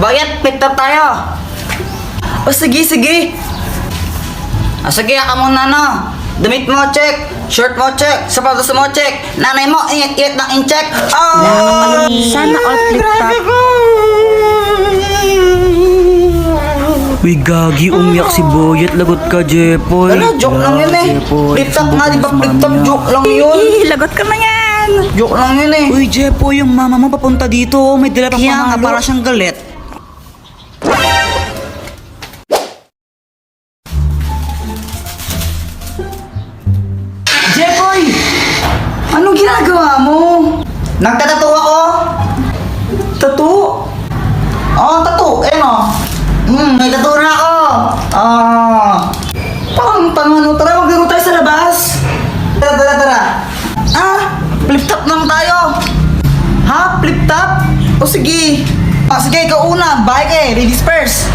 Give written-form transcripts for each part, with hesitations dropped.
Bayat, pick up tayo. O sige, sige. Sige, ka muna no. Damit mo, check. Shirt mo, check. Sapatos mo, check. Nanay mo, ingat-ingat ng in-check. Oh! Sana all flip top. Uy, gagi, umiyak si Boyet. Lagot ka, Jepoy. Ano, joke lang yun eh. Flip top nga, di ba? Flip top, joke lang yun. Lagot ka na yan. Joke lang yun eh. Uy, Jepoy, yung mama mo papunta dito. May dala pang Kaya nga, pamalo. para siyang galit. Jepoy! Anong ginagawa mo? Nagtatato ako? Tattoo? Oo, tattoo. Eh no. May tattoo na ako. Parang ano, tara maglaro tayo sa labas. Tara. Flip top lang tayo. Ha? Flip top? O sige. Sige, ikaw una. Bike eh. Ladies first.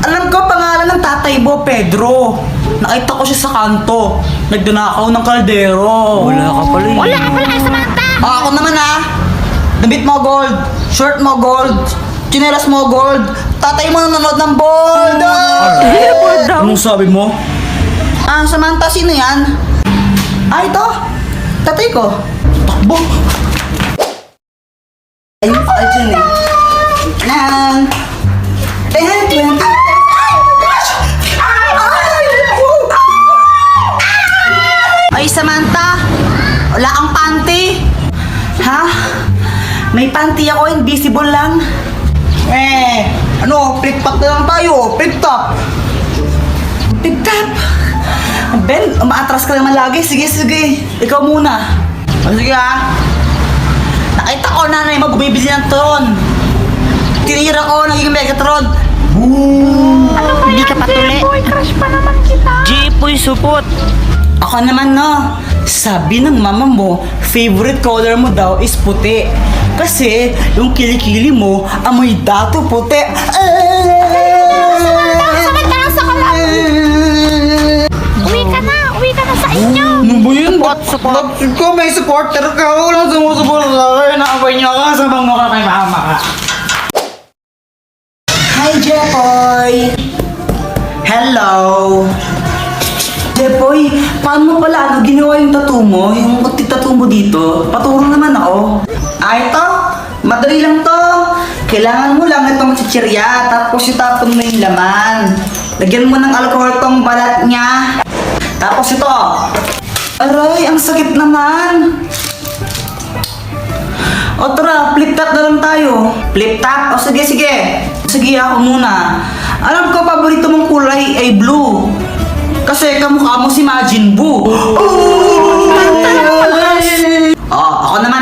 Alam ko pangalan ng tatay mo, Pedro. Nakita ko siya sa kanto. Nagdanakaw ng kaldero. Wala ka pala eh. Wala ka pala kay Samantha. Ako naman damit mo gold. Shirt mo gold. Chinelas mo gold. Tatay mo nanonood ng bold. Bold daw. Anong sabi mo? Samantha, sino yan? Ito. Tatay ko. Takbo. Ayun, dyan eh. Nan. Ay, Samantha. Wala kang panty. Ha? May panty ako, invisible lang. Ano, flip top na lang tayo. Flip top. Flip top. Ben, umaatras ka naman lagi. Sige. Ikaw muna. Sige Nakita ko nanay mo bumibili ng tron. Tinira ko, naging Megatron. Boom! Hindi ka patuli. Boy, crush pa naman kita. Jepoy, supot. Ako naman no, sabi ng mama mo, favorite color mo daw is puti. Kasi yung kilikili mo, amoy dato puti. Samantha, sa kalap. Uwi ka na sa inyo. Ano ba yun? Support. Ko may supporter ka. Walang sumusupport sa akin. Nakabay niya ka. Sabang mo ka kay mama ka. Hi, Jepoy. Hello. Jepoy, paano mo pala ginawa yung tattoo mo? Yung tattoo mo dito? Paturo naman ako. Ito. Madali lang to. Kailangan mo lang itong chichirya. Tapos itapon mo yung laman. Lagyan mo ng alcohol tong balat niya. Tapos ito. Aray, ang sakit naman. O tara, flip top na lang tayo. Flip top? O sige. Sige, ako muna. Alam ko, paborito mong kulay ay blue. Kasi kamukha mo si Majin Buu. Ako naman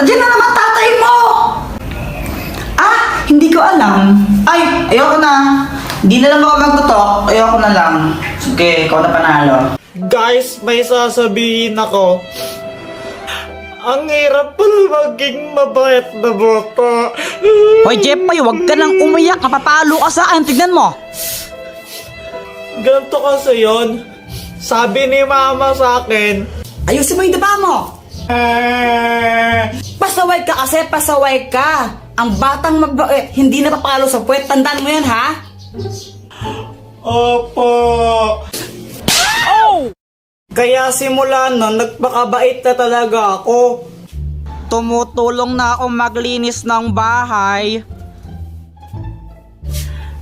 Diyan na naman tatay mo. Hindi ko alam. Ay, ayoko na. Hindi na lang ako magtutok. Ayoko na lang. Sige, ikaw na panalo. Guys, may sasabihin ako. Ang hirap pala maging mabait na bata. Hoy, Jepoy, wag ka nang umiyak. Kapapalo ka sa akin. Tignan mo. Ganito kasi yun. Sabi ni mama sa akin, Ayusin mo yung daba mo. Pasaway ka kasi, pasaway ka. Ang batang mabait, hindi napapalo sa puwet. Tandaan mo yan, ha? Opo. Kaya simula nun, nagpakabait na talaga ako. Tumutulong na ako maglinis ng bahay.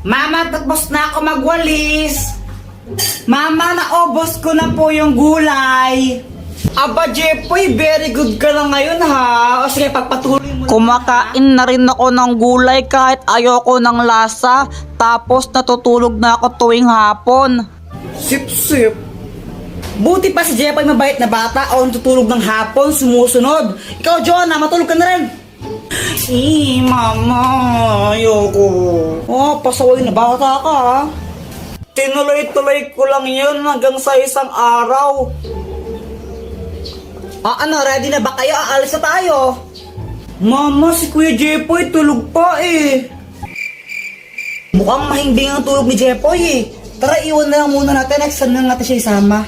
Mama, tapos na ako magwalis. Mama, naubos ko na po yung gulay. Aba, Jepoy, very good ka na ngayon, ha? O sige, pagpatuloy mo. Kumakain na rin ako ng gulay kahit ayoko ng lasa. Tapos natutulog na ako tuwing hapon. Sip-sip. Buti pa si Jepoy mabait na bata o tutulog ng hapon, sumusunod. Ikaw, Jonah, matulog ka na rin. Mama, ayoko. Pasaway na bata ka, ha? Tinuloy-tuloy ko lang yun hanggang sa isang araw. Ready na ba kayo? Aalis na tayo. Mama, si Kuya Jepoy tulog pa eh. Mukhang mahimbing ang tulog ni Jepoy eh. Tara, iwan na lang muna natin. Next time na natin siya isama.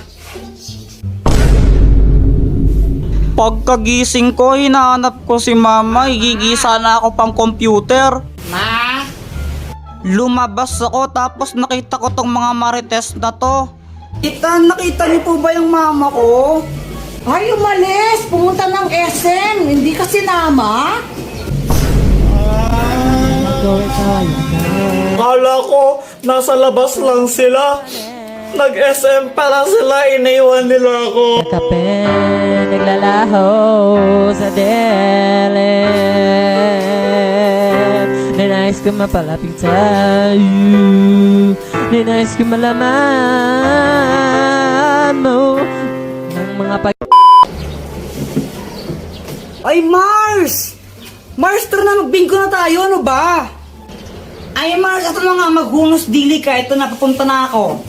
Pagkagising ko, hinahanap ko si mama. Higigisa na ako pang computer. Ma? Lumabas ako tapos nakita ko tong mga marites na to. Nakita niyo po ba yung mama ko? Ay, umalis! Pumunta ng SM! Hindi ka sinama? Kala ko, nasa labas lang sila. Nag-SM pala sila, iniwan nila ako. Kape, naglalaho sa dilim. Ninais ko mapalapit sa'yo. Ninais ko malaman mo ng mga Ay, Mars! Mars, tara na, magbingko na tayo, ano ba? Ay, Mars, ito na nga, maghunos dili ka. Ito na, papunta na ako.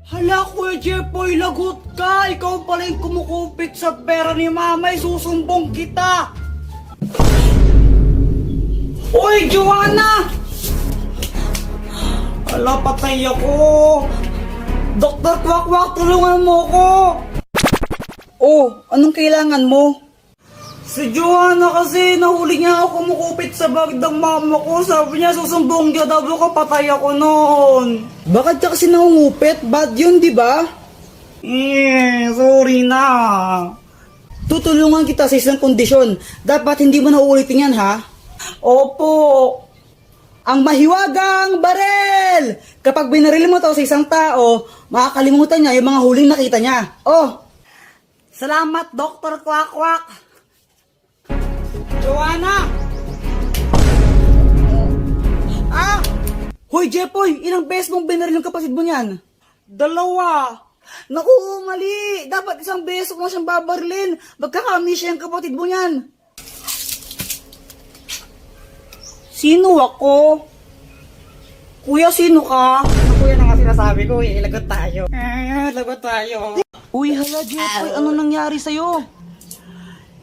Hala, Kuya Jepoy, lagot ka! Ikaw pala yung kumukupit sa pera ni Mama, susumbong kita! Uy, Joanna! Hala, patay ako! Doktor Kwak-Kwak, tulungan mo ko! Oh, anong kailangan mo? Si Joanna kasi, nahuli niya ako kumukupit sa bag ng mama ko. Sabi niya, susumbong niya daw ako, patay ako noon. Bakit ka kasi nangungupit? Bad yun, di ba? Sorry na. Tutulungan kita sa isang kondisyon. Dapat hindi mo na uulitin yan, ha? Opo. Ang mahiwagang barel! Kapag binaril mo to sa isang tao, makakalimutan niya yung mga huling nakita niya. Oh! Salamat, Dr. Kwak-Kwak! Joanna! Ah! Hoy, Jepoy! Ilang beses mong binaril yung kapatid mo niyan? 2! Naku, mali! Dapat isang beses mo siyang babarilin. Magkakami siya yung kapatid mo niyan. Sino ako? Kuya, sino ka? Kuya na nga sinasabi ko, lagot tayo. Lagot tayo. Uy, hala, Jepoy, ano nangyari sa'yo?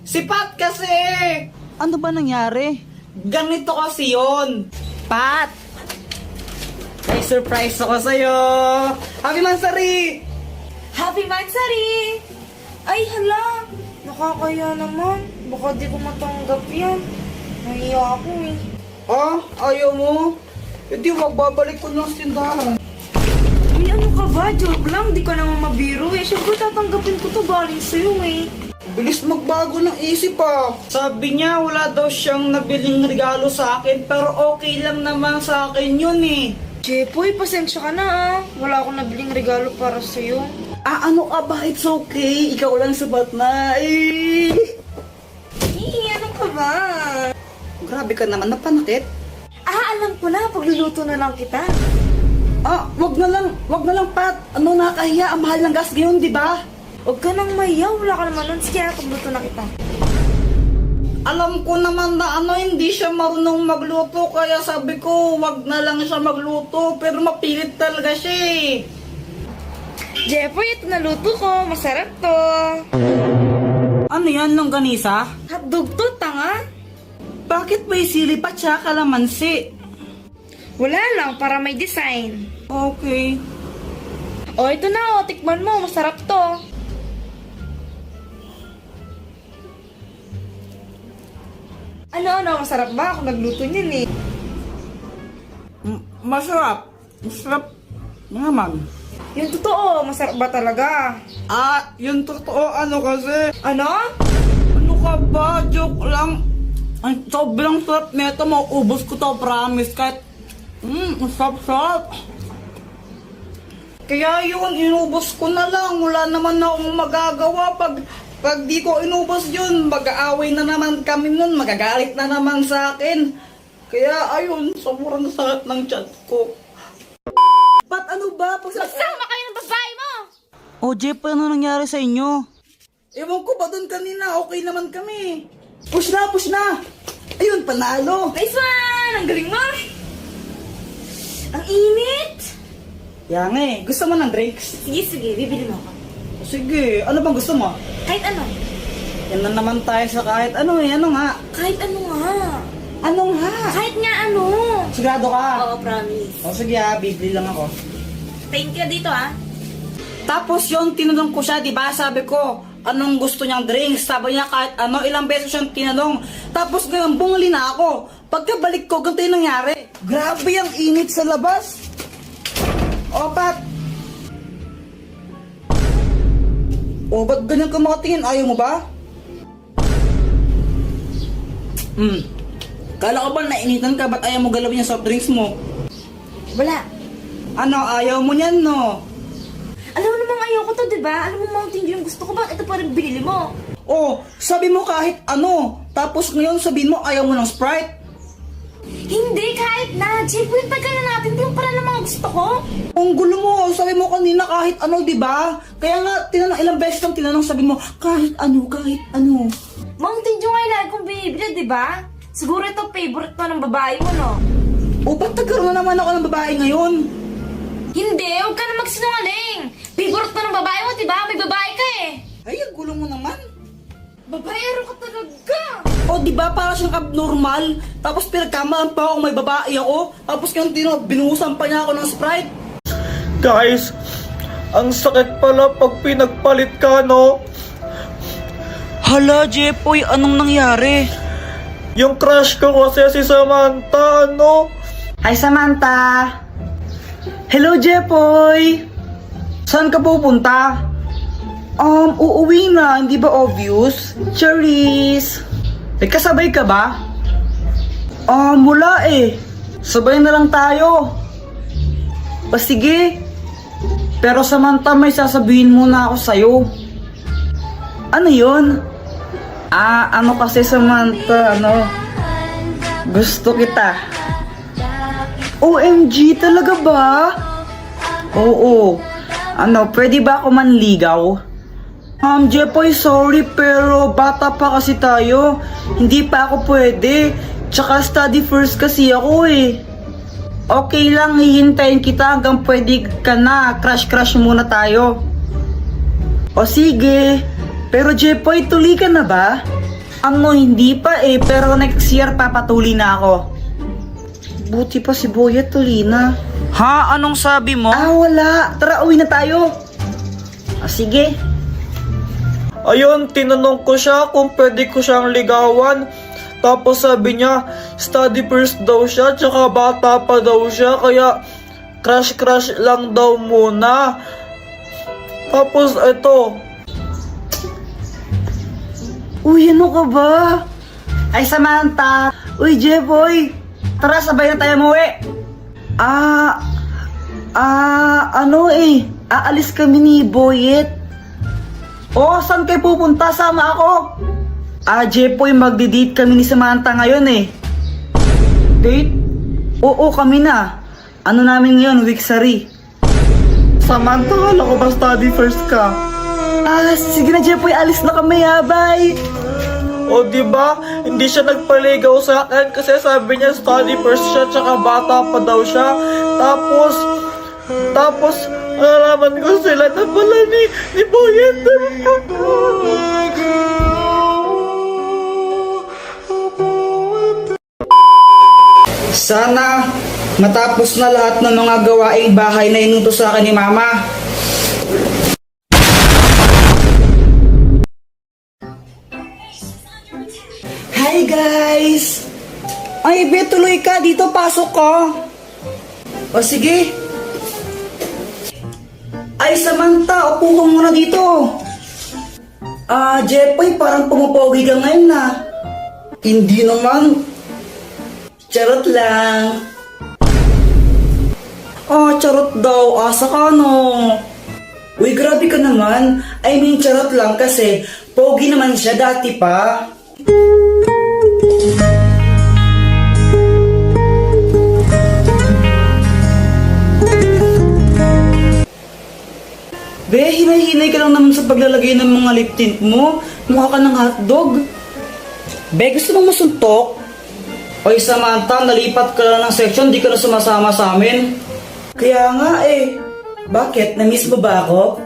Si Pat kasi! Ano ba nangyari? Ganito kasi yun. Pat! May surprise ako sa'yo! Happy Mansari! Happy Mansari! Ay, hala! Nakakaya naman. Baka di ko matanggap yan. Nahiya ako eh. Ah, ayaw mo? Hindi, magbabalik ko ng tindahan. Uy, ano ka ba? Joke lang. Di ka naman mabiro eh. Siyempre tatanggapin ko to galing sa'yo eh. Bilis magbago ng isip ah. Sabi niya, wala daw siyang nabiling regalo sa akin, pero okay lang naman sa akin yun eh. Jepoy, pasensya ka na ah. Wala akong nabiling regalo para sa'yo. Ah, ano ka ba? It's okay. Ikaw lang sapat na. Eh. Ano ka ba? Grabe ka naman, napanakit. Ah, alam ko na. Pagluluto na lang kita. Ah, wag na lang, Pat. Ano, nakakahiya. Ang mahal ng gas ngayon, di ba? Huwag ka nang mayaw. Wala ka naman nun. Sige, pagluto na kita. Alam ko naman na hindi siya marunong magluto, kaya sabi ko, wag na lang siya magluto. Pero mapilit talaga siya eh. Jepoy, ito naluto ko. Masarap to. Ano yan, longganisa? Hotdog to, tanga. Bakit may sili pa siya kalamansi? Wala lang, para may design. Okay. O, ito na o. Tikman mo. Masarap to. Ano? Masarap ba? Ako nagluto niyan eh. Masarap. Masarap naman. Yung totoo, masarap ba talaga? Ah, yung totoo, ano kasi? Ano? Ano ka ba? Joke lang. Ay, sobrang sarap nito. Mauubos ko to, promise. Kahit, sarap-sarap. Kaya yun, inubos ko na lang. Wala naman na akong magagawa. Pag di ko inubos yun, mag-aaway na naman kami nun. Magagalit na naman sa akin. Kaya ayun, sobrang sakit ng chat ko. Pat, ano ba? Magsama kayo ng babae mo! Oh, Jepoy, ano nangyari sa inyo? Ewan ko ba doon kanina, okay naman kami. Push na! Ayun, panalo. Nice one! Ang galing mo! Ang init! Yan eh, gusto mo ng drinks? Sige, bibili mo ako. Sige, ano bang gusto mo? Kahit ano. Yan na naman tayo sa kahit ano eh, ano nga? Kahit ano nga. Ano nga? Kahit nga ano. Sigurado ka? Oo, promise. O sige bibili lang ako. Thank you dito ah. Tapos yun, tinanong ko siya, di ba? Sabi ko, anong gusto niyang drinks? Sabi niya kahit ano, ilang beses siyang tinanong. Tapos ngayon, bumuli na ako. Pagkabalik ko, ganito yung nangyari. Grabe ang init sa labas. O, Pat. O, ba't ganyan ka makatingin? Ayaw mo ba? Kala ko ba nainitan ka? Ba't ayaw mo galawin yung soft drinks mo? Wala. Ano, ayaw mo niyan, no? Alam mo namang ayoko to, di ba? Alam mo Mountain Dew yung gusto ko, bakit ito pa rin binili mo? O, sabi mo kahit ano. Tapos ngayon sabihin mo ayaw mo ng Sprite. Hindi, kahit na. Jeboy, tagal na natin. Di mo para ng mga gusto ko. Ang gulo mo, sabi mo kanina kahit ano, di ba? Kaya nga, tinanong, ilang beses lang tinanong, sabi mo, kahit ano, kahit ano. Mountain Dew nga yung lagi kong binibili, di ba? Siguro ito favorite to ng babae mo, no? O, ba't nagkaroon na naman ako ng babae ngayon? Hindi, huwag ka na magsinungaling. Favorite to ng babae mo, di ba? May babae ka eh. Ay, ang gulo mo naman. Babaero ka talaga. O, di ba para siyang abnormal? Tapos pinagkamalan pa ako, may babae ako. Tapos ngayon, binuhusan pa niya ako ng Sprite. Guys, ang sakit pala pag pinagpalit ka, no? Hala, Jepoy, anong nangyari? Yung crush ko kasi si Samantha, ano? Hi, Samantha. Hello, Jepoy. Saan ka pupunta? Uuwi na, hindi ba obvious? Charis. May kasabay ka ba? Wala eh. Sabay na lang tayo. O sige. Pero Samantha, may sasabihin muna ako sa'yo. Ano yun? Ano kasi Samantha, gusto kita. OMG, talaga ba? Oo. Pwede ba ako manligaw? Jepoy, sorry pero bata pa kasi tayo. Hindi pa ako pwede. Tsaka study first kasi ako eh. Okay lang, hihintayin kita hanggang pwede ka na. Crush muna tayo. O sige. Pero Jepoy, tuli ka na ba? Hindi pa eh. Pero next year papatuli na ako. Buti pa si Boya tuli na. Ha? Anong sabi mo? Wala. Tara, uwi na tayo. Sige. Ayun, tinanong ko siya kung pwede ko siyang ligawan. Tapos sabi niya, study first daw siya, tsaka bata pa daw siya, kaya crush lang daw muna. Tapos ito, Uy, ano ka ba? Ay, Samantha. Uy, Jepoy. Tara, sabay na tayo umuwi. Aalis kami ni Boyet. Saan kayo pupunta? Sama ako. Jepoy, magdi-date kami ni Samantha ngayon eh. Date? Oo, kami na. Ano namin ngayon, Wixary. Samantha, alam ko ba study first ka? Sige na, Jepoy, alis na kami ha. Bye. O diba, hindi siya nagpaligaw sa akin kasi sabi niya study first siya, tsaka bata pa daw siya. Tapos, nalaman ko sila na pala ni Boyet. Sana matapos na lahat ng mga gawaing bahay na inutos sa akin ni Mama. Hi guys! Ay, Be, tuloy ka. Dito, pasok ka. O sige. Ay, Samantha, upo ka muna dito. Jepoy, parang pumupogi ka ngayon na. Hindi naman. Charot lang. Charot daw. Asa ka no? Uy, grabe ka naman. I mean, charot lang kasi pogi naman siya dati pa. Be, hinay-hinay ka lang naman sa paglalagay ng mga lip tint mo. Mukha ka ng hotdog. Be, gusto mong masuntok? Oy, Samantha, nalipat ka lang ng section, di ka na sumasama sa amin. Kaya nga eh. Bakit? Na-miss mo ba ako?